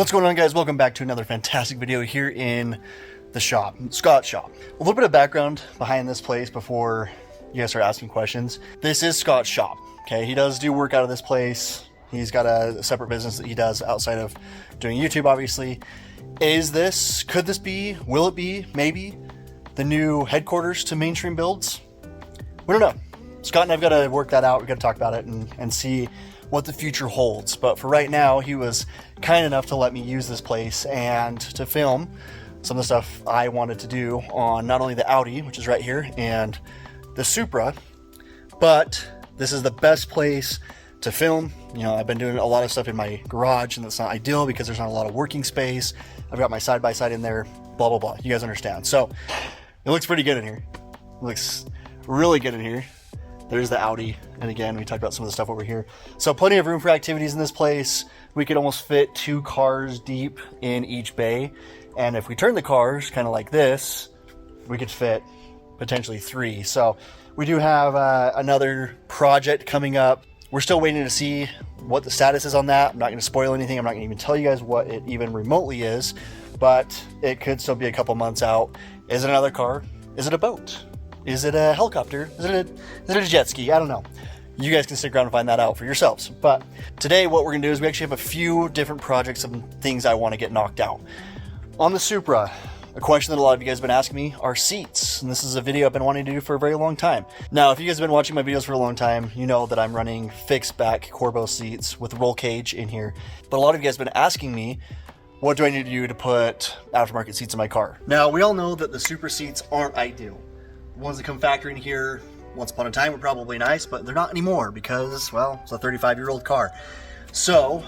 What's going on, guys? Welcome back to another fantastic video here in the shop, Scott's shop. A little bit of background behind this place before you guys start asking questions. This is Scott's shop, okay? He does do work out of this place. He's got a separate business that he does outside of doing YouTube, obviously. Could this be, will it be, maybe, the new headquarters to Mainstream Builds? We don't know. Scott and I've got to work that out. We've got to talk about it and see what the future holds. But for right now, he was kind enough to let me use this place and to film some of the stuff I wanted to do on not only the Audi, which is right here, and the Supra, but this is the best place to film. You know, I've been doing a lot of stuff in my garage, and that's not ideal because there's not a lot of working space. I've got my side-by-side in there, blah, blah, blah. You guys understand. So it looks pretty good in here. It looks really good in here. There's the Audi, and again, we talked about some of the stuff over here. So plenty of room for activities in this place. We could almost fit 2 cars deep in each bay, and if we turn the cars kind of like this, we could fit potentially 3. So we do have another project coming up. We're still waiting to see what the status is on that. I'm not going to spoil anything. I'm not going to even tell you guys what it even remotely is, but it could still be a couple months out. Is it another car? Is it a boat? Is it a helicopter? Is it a jet ski? I don't know. You guys can stick around and find that out for yourselves. But today what we're going to do is we actually have a few different projects and things I want to get knocked out. On the Supra, a question that a lot of you guys have been asking me are seats. And this is a video I've been wanting to do for a very long time. Now, if you guys have been watching my videos for a long time, you know that I'm running fixed back Corbeau seats with roll cage in here. But a lot of you guys have been asking me, what do I need to do to put aftermarket seats in my car? Now, we all know that the Supra seats aren't ideal. The ones that come factory in here, once upon a time, were probably nice, but they're not anymore because, well, it's a 35-year-old car. So,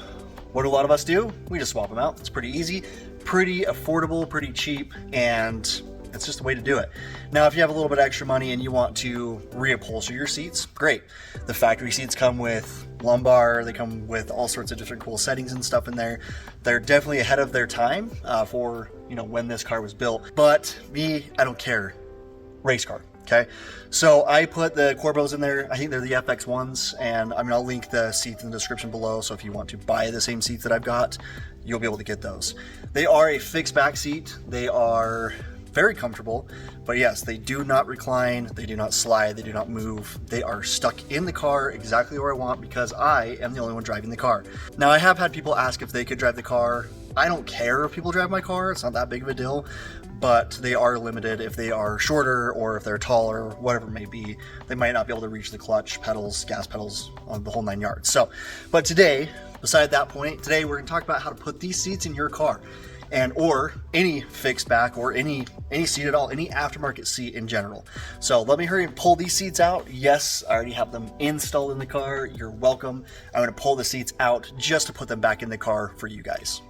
what do a lot of us do? We just swap them out. It's pretty easy, pretty affordable, pretty cheap, and it's just a way to do it. Now, if you have a little bit extra money and you want to reupholster your seats, great. The factory seats come with lumbar, they come with all sorts of different cool settings and stuff in there. They're definitely ahead of their time for, you know, when this car was built. But me, I don't care. Race car, okay? So I put the Corbeaus in there. I think they're the FX ones, and I mean, I'll link the seats in the description below, so if you want to buy the same seats that I've got, you'll be able to get those. They are a fixed back seat. They are very comfortable, but yes, they do not recline, they do not slide, they do not move. They are stuck in the car exactly where I want because I am the only one driving the car. Now, I have had people ask if they could drive the car. I don't care if people drive my car, it's not that big of a deal, but they are limited if they are shorter or if they're taller, whatever it may be. They might not be able to reach the clutch pedals, gas pedals, on the whole 9 yards. So, but today, beside that point, today we're gonna talk about how to put these seats in your car, and or any fixed back or any seat at all, any aftermarket seat in general. So let me hurry and pull these seats out. Yes, I already have them installed in the car. You're welcome. I'm gonna pull the seats out just to put them back in the car for you guys.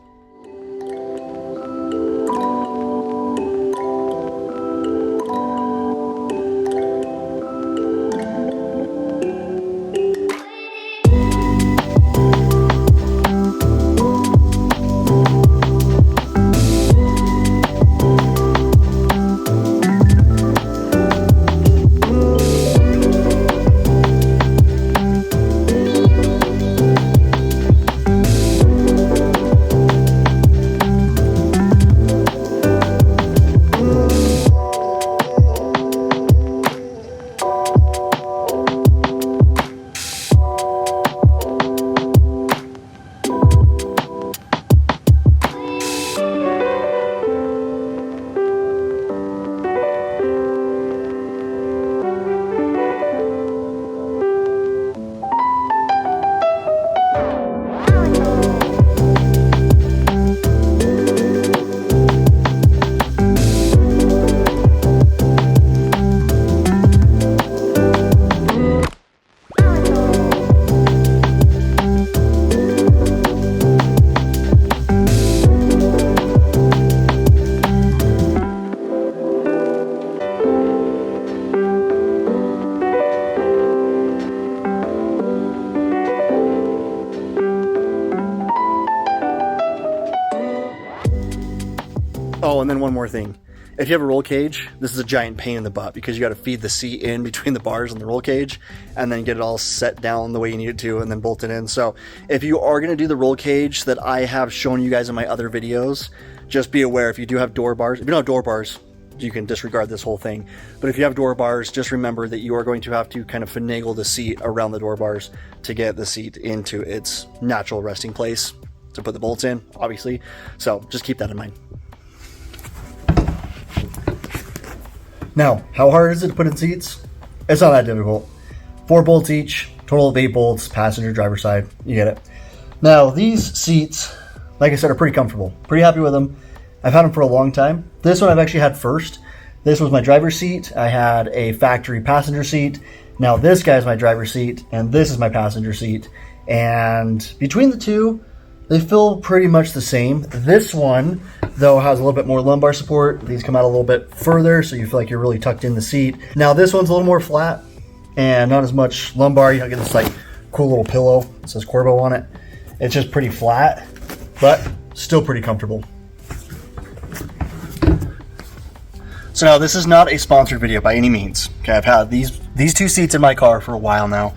Oh, and then one more thing. if you have a roll cage, this is a giant pain in the butt because you got to feed the seat in between the bars on the roll cage and then get it all set down the way you need it to and then bolt it in. So if you are going to do the roll cage that I have shown you guys in my other videos, just be aware if you do have door bars. If you don't have door bars, you can disregard this whole thing. But if you have door bars, just remember that you are going to have to kind of finagle the seat around the door bars to get the seat into its natural resting place to put the bolts in, obviously. So just keep that in mind. Now, how hard is it to put in seats? It's not that difficult. 4 bolts each, total of 8 bolts, passenger, driver side, you get it. Now, these seats, like I said, are pretty comfortable. Pretty happy with them. I've had them for a long time. This one I've actually had first. This was my driver's seat. I had a factory passenger seat. Now this guy's my driver's seat, and this is my passenger seat. And between the two, they feel pretty much the same. This one, though, has a little bit more lumbar support. These come out a little bit further, so you feel like you're really tucked in the seat. Now this one's a little more flat and not as much lumbar. You get this like cool little pillow. It says Corbeau on it. It's just pretty flat, but still pretty comfortable. So now this is not a sponsored video by any means. Okay, I've had these 2 seats in my car for a while now,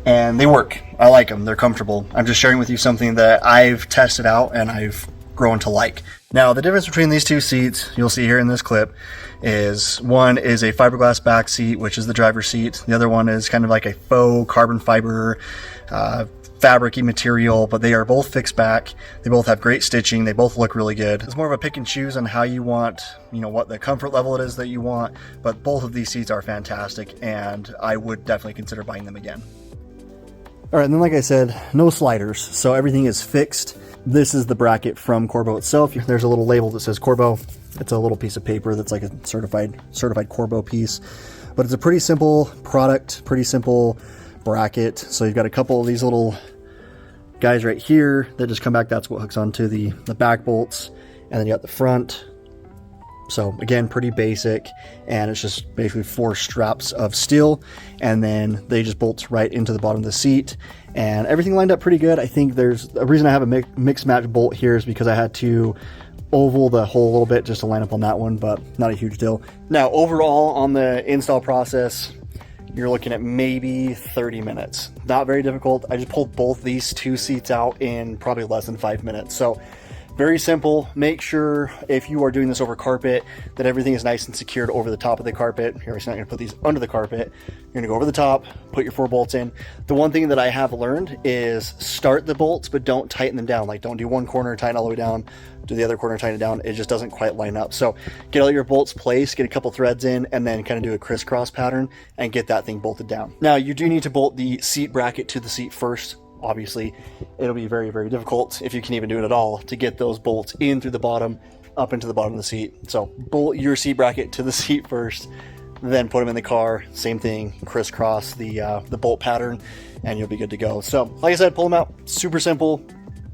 and they work. I like them. They're comfortable. I'm just sharing with you something that I've tested out and I've grown to like. Now, the difference between these 2 seats, you'll see here in this clip, is one is a fiberglass back seat, which is the driver's seat. The other one is kind of like a faux carbon fiber, fabric-y material, but they are both fixed back. They both have great stitching. They both look really good. It's more of a pick and choose on how you want, what the comfort level it is that you want, but both of these seats are fantastic, and I would definitely consider buying them again. All right, and then like I said, no sliders, so everything is fixed. This is the bracket from Corbeau itself. There's a little label that says Corbeau. It's a little piece of paper that's like a certified Corbeau piece, but it's a pretty simple product, pretty simple bracket. So you've got a couple of these little guys right here that just come back. That's what hooks onto the back bolts, and then you got the front. So again, pretty basic, and it's just basically 4 straps of steel, and then they just bolt right into the bottom of the seat, and everything lined up pretty good. I think there's a reason I have a mix match bolt here is because I had to oval the hole a little bit just to line up on that one, but not a huge deal. Now, overall on the install process, you're looking at maybe 30 minutes. Not very difficult. I just pulled both these 2 seats out in probably less than 5 minutes. So very simple. Make sure if you are doing this over carpet that everything is nice and secured over the top of the carpet. You're obviously not going to put these under the carpet. You're going to go over the top, put your 4 bolts in. The one thing that I have learned is start the bolts, but don't tighten them down. Like, don't do one corner, tighten all the way down, do the other corner, tighten it down. It just doesn't quite line up. So get all your bolts placed, get a couple threads in, and then kind of do a crisscross pattern and get that thing bolted down. Now, you do need to bolt the seat bracket to the seat first. Obviously, it'll be very, very difficult, if you can even do it at all, to get those bolts in through the bottom, up into the bottom of the seat. So bolt your seat bracket to the seat first, then put them in the car. Same thing, crisscross the bolt pattern, and you'll be good to go. So like I said, pull them out. Super simple,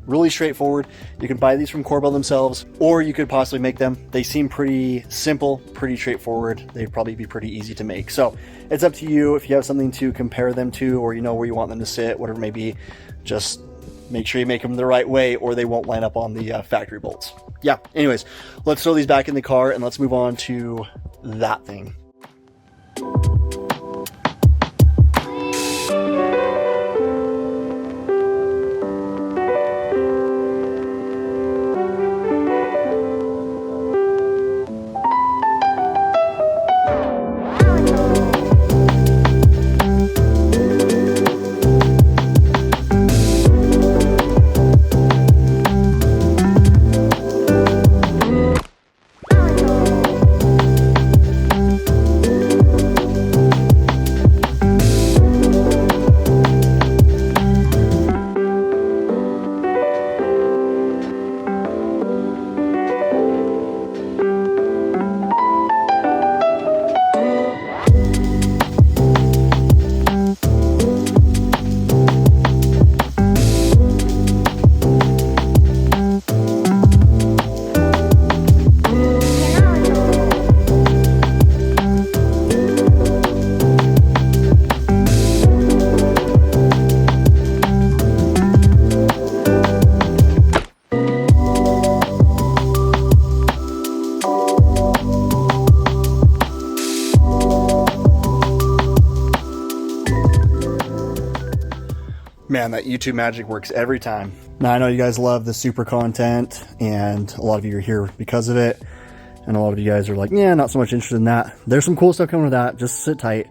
really straightforward. You can buy these from Corbeau themselves, or you could possibly make them. They seem pretty simple, pretty straightforward. They'd probably be pretty easy to make. So it's up to you if you have something to compare them to, or you know where you want them to sit, whatever it may be. Just make sure you make them the right way, or they won't line up on the factory bolts. Yeah, anyways, let's throw these back in the car and let's move on to that thing. Man, that YouTube magic works every time. Now, I know you guys love the Supra content, and a lot of you are here because of it. And a lot of you guys are like, yeah, not so much interested in that. There's some cool stuff coming with that. Just sit tight.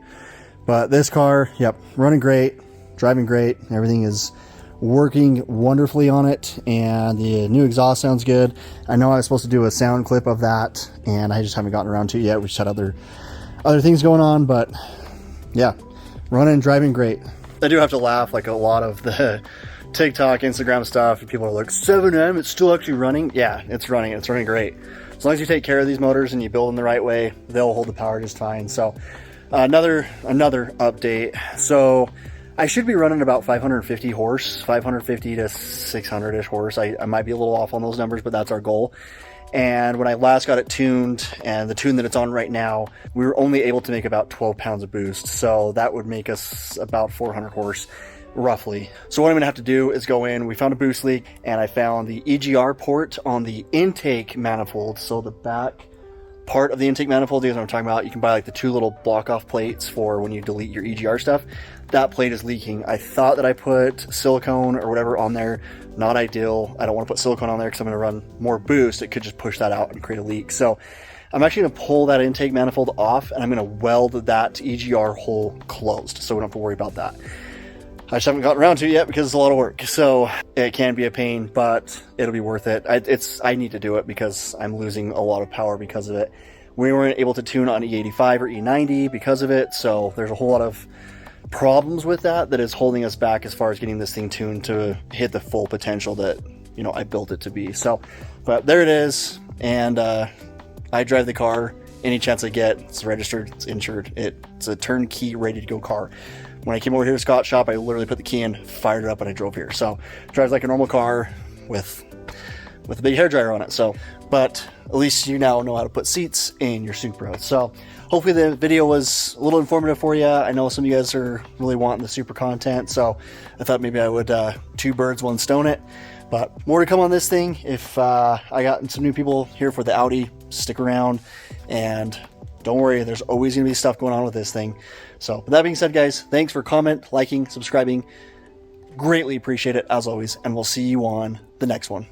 But this car, yep, running great, driving great. Everything is working wonderfully on it, and the new exhaust sounds good. I know I was supposed to do a sound clip of that, and I just haven't gotten around to it yet. We just had other things going on, but yeah, running, driving great. I do have to laugh, like a lot of the TikTok, Instagram stuff. People are like, 7M, it's still actually running. Yeah, it's running. It's running great. As long as you take care of these motors and you build them the right way, they'll hold the power just fine. So another update. So I should be running about 550 horse, 550 to 600-ish horse. I might be a little off on those numbers, but that's our goal. And when I last got it tuned, and the tune that it's on right now, we were only able to make about 12 pounds of boost. So that would make us about 400 horse, roughly. So what I'm gonna have to do is go in, we found a boost leak, and I found the EGR port on the intake manifold. So the back part of the intake manifold, you know what I'm talking about. You can buy like the 2 little block off plates for when you delete your EGR stuff. That plate is leaking. I thought that I put silicone or whatever on there. Not ideal. I don't want to put silicone on there because I'm going to run more boost. It could just push that out and create a leak. So I'm actually going to pull that intake manifold off, and I'm going to weld that EGR hole closed so we don't have to worry about that. I just haven't gotten around to it yet because it's a lot of work. So it can be a pain, but it'll be worth it. I need to do it because I'm losing a lot of power because of it. We weren't able to tune on E85 or E90 because of it. So there's a whole lot of problems with that is holding us back as far as getting this thing tuned to hit the full potential that, you know, I built it to be. So, but there it is. And I drive the car any chance I get. It's registered, it's insured. It's a turnkey, ready to go car. When I came over here to Scott's shop, I literally put the key in, fired it up, and I drove here. So it drives like a normal car with a big hairdryer on it. So, but at least you now know how to put seats in your Supra. So hopefully the video was a little informative for you. I know some of you guys are really wanting the Supra content, so I thought maybe I would 2 birds, 1 stone it. But more to come on this thing. If I got some new people here for the Audi, stick around, and don't worry, there's always going to be stuff going on with this thing. So with that being said, guys, thanks for liking, subscribing. Greatly appreciate it, as always, and we'll see you on the next one.